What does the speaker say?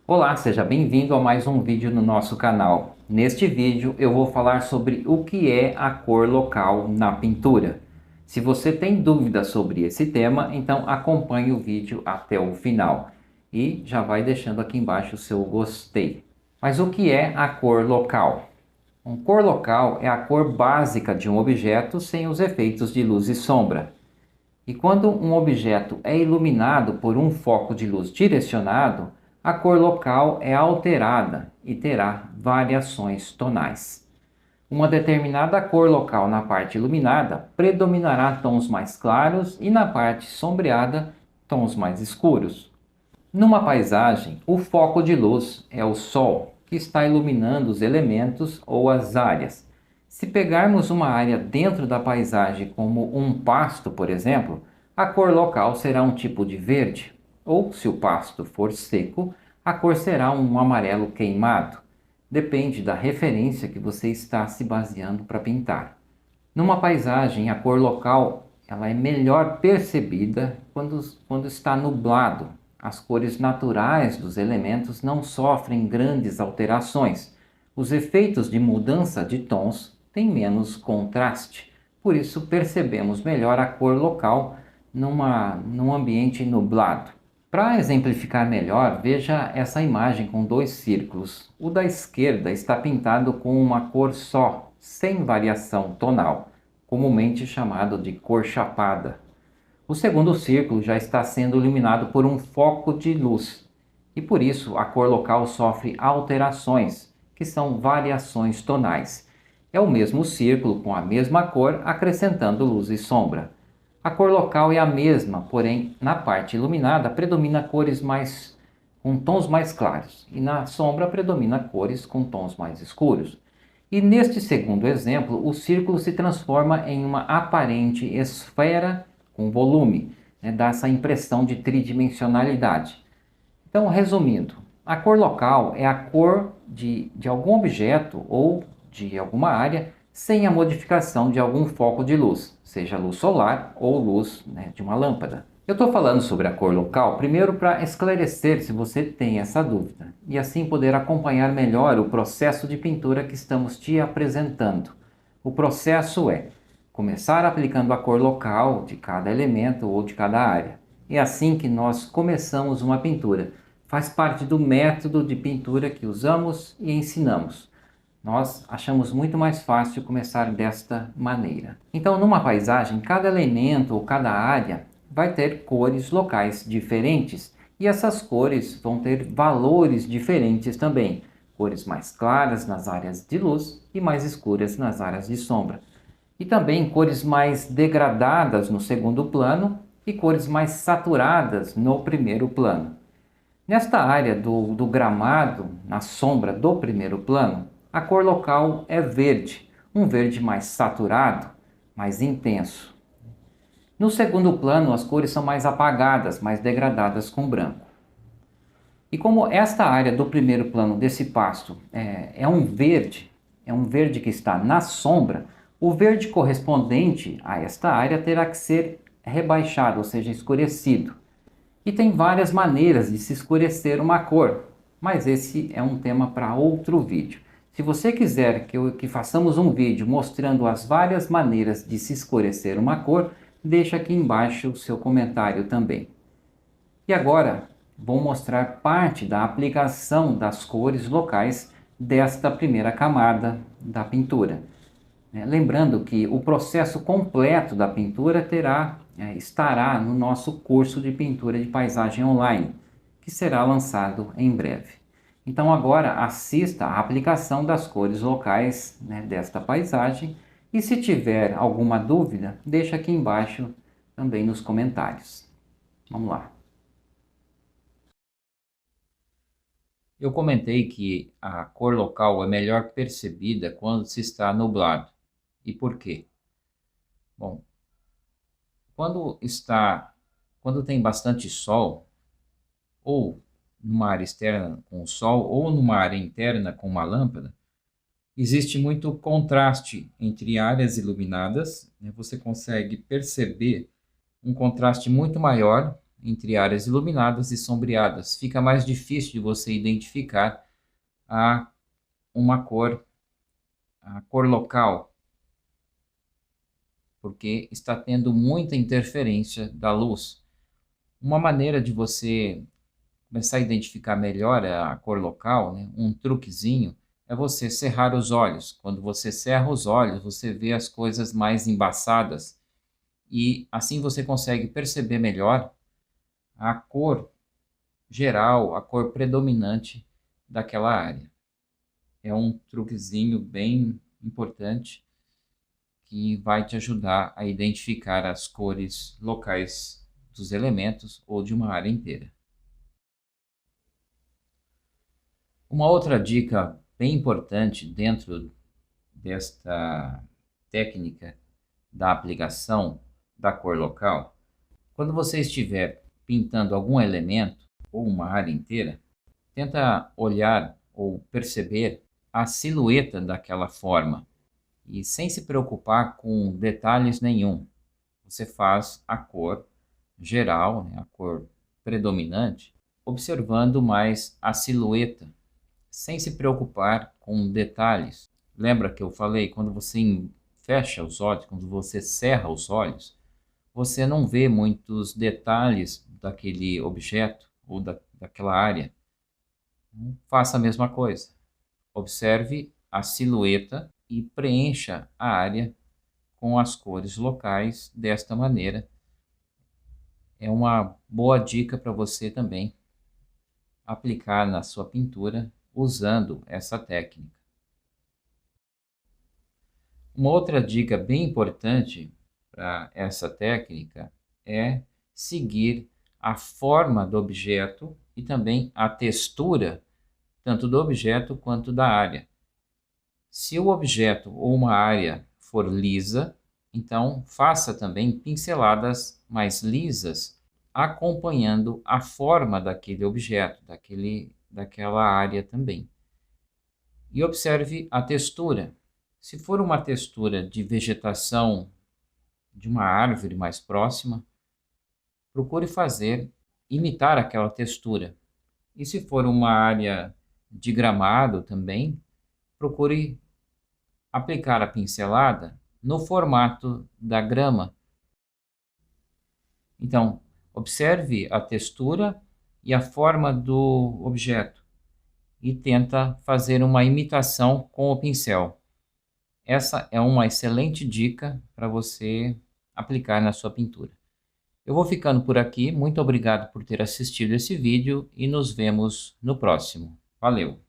Olá, seja bem-vindo a mais um vídeo no nosso canal. Neste vídeo eu vou falar sobre o que é a cor local na pintura. Se você tem dúvidas sobre esse tema, então acompanhe o vídeo até o final. E já vai deixando aqui embaixo o seu gostei. Mas o que é a cor local? Cor local é a cor básica de um objeto sem os efeitos de luz e sombra. E quando um objeto é iluminado por um foco de luz direcionado, a cor local é alterada e terá variações tonais. Uma determinada cor local na parte iluminada predominará tons mais claros e na parte sombreada, tons mais escuros. Numa paisagem, o foco de luz é o sol, que está iluminando os elementos ou as áreas. Se pegarmos uma área dentro da paisagem, como um pasto, por exemplo, a cor local será um tipo de verde, ou, se o pasto for seco, a cor será um amarelo queimado. Depende da referência que você está se baseando para pintar. Numa paisagem, a cor local ela é melhor percebida quando está nublado. As cores naturais dos elementos não sofrem grandes alterações. Os efeitos de mudança de tons têm menos contraste. Por isso, percebemos melhor a cor local num ambiente nublado. Para exemplificar melhor, veja essa imagem com dois círculos. O da esquerda está pintado com uma cor só, sem variação tonal, comumente chamado de cor chapada. O segundo círculo já está sendo iluminado por um foco de luz, e por isso a cor local sofre alterações, que são variações tonais. É o mesmo círculo com a mesma cor, acrescentando luz e sombra. A cor local é a mesma, porém na parte iluminada predomina cores com tons mais claros, e na sombra predomina cores com tons mais escuros. E neste segundo exemplo, o círculo se transforma em uma aparente esfera com volume, dá essa impressão de tridimensionalidade. Então, resumindo, a cor local é a cor de algum objeto ou de alguma área sem a modificação de algum foco de luz, seja luz solar ou luz, de uma lâmpada. Eu estou falando sobre a cor local primeiro para esclarecer se você tem essa dúvida e assim poder acompanhar melhor o processo de pintura que estamos te apresentando. O processo é começar aplicando a cor local de cada elemento ou de cada área. É assim que nós começamos uma pintura. Faz parte do método de pintura que usamos e ensinamos. Nós achamos muito mais fácil começar desta maneira. Então, numa paisagem, cada elemento ou cada área vai ter cores locais diferentes e essas cores vão ter valores diferentes também. Cores mais claras nas áreas de luz e mais escuras nas áreas de sombra. E também cores mais degradadas no segundo plano e cores mais saturadas no primeiro plano. Nesta área do gramado, na sombra do primeiro plano, a cor local é verde, um verde mais saturado, mais intenso. No segundo plano, as cores são mais apagadas, mais degradadas com branco. E como esta área do primeiro plano desse pasto é um verde que está na sombra, o verde correspondente a esta área terá que ser rebaixado, ou seja, escurecido. E tem várias maneiras de se escurecer uma cor, mas esse é um tema para outro vídeo. Se você quiser que façamos um vídeo mostrando as várias maneiras de se escurecer uma cor, deixa aqui embaixo o seu comentário também. E agora, vou mostrar parte da aplicação das cores locais desta primeira camada da pintura. Lembrando que o processo completo da pintura estará no nosso curso de pintura de paisagem online, que será lançado em breve. Então agora assista à aplicação das cores locais, desta paisagem e se tiver alguma dúvida, deixa aqui embaixo também nos comentários. Vamos lá. Eu comentei que a cor local é melhor percebida quando se está nublado. E por quê? Bom, quando tem bastante sol, ou numa área externa com o sol, ou numa área interna com uma lâmpada, existe muito contraste entre áreas iluminadas, Você consegue perceber um contraste muito maior entre áreas iluminadas e sombreadas. Fica mais difícil de você identificar a, uma cor, a cor local, porque está tendo muita interferência da luz. Uma maneira de você começar a identificar melhor a cor local, né, um truquezinho, é você cerrar os olhos. Quando você cerra os olhos, você vê as coisas mais embaçadas e assim você consegue perceber melhor a cor geral, a cor predominante daquela área. É um truquezinho bem importante que vai te ajudar a identificar as cores locais dos elementos ou de uma área inteira. Uma outra dica bem importante dentro desta técnica da aplicação da cor local, quando você estiver pintando algum elemento ou uma área inteira, tenta olhar ou perceber a silhueta daquela forma e sem se preocupar com detalhes nenhum. Você faz a cor geral, né, a cor predominante, observando mais a silhueta, sem se preocupar com detalhes. Lembra que eu falei, quando você fecha os olhos, quando você cerra os olhos, você não vê muitos detalhes daquele objeto ou daquela área. Faça a mesma coisa. Observe a silhueta e preencha a área com as cores locais desta maneira. É uma boa dica para você também aplicar na sua pintura usando essa técnica. Uma outra dica bem importante para essa técnica é seguir a forma do objeto e também a textura, tanto do objeto quanto da área. Se o objeto ou uma área for lisa, então faça também pinceladas mais lisas, acompanhando a forma daquele objeto, daquela área também. E observe a textura. Se for uma textura de vegetação de uma árvore mais próxima, procure imitar aquela textura. E se for uma área de gramado também, procure aplicar a pincelada no formato da grama. Então, observe a textura e a forma do objeto e tenta fazer uma imitação com o pincel. Essa é uma excelente dica para você aplicar na sua pintura. Eu vou ficando por aqui. Muito obrigado por ter assistido esse vídeo e nos vemos no próximo. Valeu!